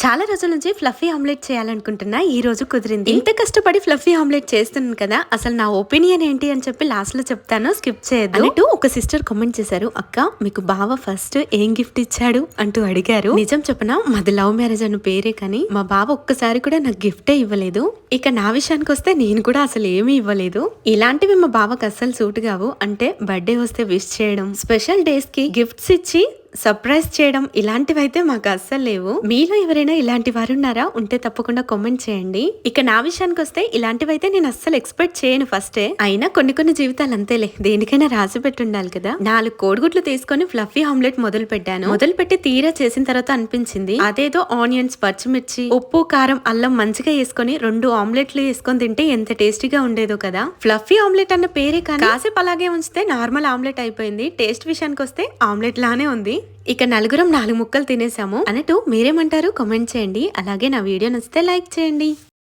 చాలా రోజుల నుంచి ఫ్లఫీ ఆమ్లెట్ చేయాలనుకుంటున్నా. ఈ రోజు కుదిరింది. ఇంత కష్టపడి ఫ్లఫీ ఆమ్లెట్ చేస్తున్నాను కదా, అసలు నా ఒపీనియన్ ఏంటి అని చెప్పి లాస్ట్ లో చెప్తాను, స్కిప్ చేయొద్దు అన్నట్టు. ఒక సిస్టర్ కామెంట్ చేశారు, అక్క మీకు బావ ఫస్ట్ ఏం గిఫ్ట్ ఇచ్చాడు అంటూ అడిగారు. నిజం చెప్పనా, మాది లవ్ మ్యారేజ్ అన్న పేరే కానీ మా బావ ఒక్కసారి కూడా నాకు గిఫ్టే ఇవ్వలేదు. ఇక నా విషయానికి వస్తే నేను కూడా అసలు ఏమీ ఇవ్వలేదు. ఇలాంటివి మా బావకు అస్సలు సూట్ కావు. అంటే బర్త్డే వస్తే విష్ చేయడం, స్పెషల్ డేస్ కి గిఫ్ట్స్ ఇచ్చి సర్ప్రైజ్ చేయడం, ఇలాంటివైతే మాకు అస్సలు లేవు. మీలో ఎవరైనా ఇలాంటి వారు ఉన్నారా? ఉంటే తప్పకుండా కామెంట్ చేయండి. ఇక నా విషయానికి వస్తే ఇలాంటివైతే నేను అస్సలు ఎక్స్పెక్ట్ చేయను ఫస్టే. అయినా కొన్ని జీవితాలు అంతేలే, దేనికైనా రాసి పెట్టుండాలి కదా. 4 కోడిగుడ్లు తీసుకొని ఫ్లఫీ ఆమ్లెట్ మొదలు పెట్టాను. మొదలుపెట్టి తీరా చేసిన తర్వాత అనిపించింది, అదేదో ఆనియన్స్, పచ్చిమిర్చి, ఉప్పు, కారం, అల్లం మంచిగా వేసుకొని 2 ఆమ్లెట్లు వేసుకొని తింటే ఎంత టేస్టీగా ఉండేదో కదా. ఫ్లఫీ ఆమ్లెట్ అన్న పేరే కానీ కాసేపు అలాగే ఉంచితే నార్మల్ ఆమ్లెట్ అయిపోయింది. టేస్ట్ విషయానికి వస్తే ఆమ్లెట్ లానే ఉంది. ఇక నలుగురం 4 ముక్కలు తినేసాము అన్నట్టు. మీరేమంటారు? కామెంట్ చేయండి. అలాగే నా వీడియో నచ్చితే లైక్ చేయండి.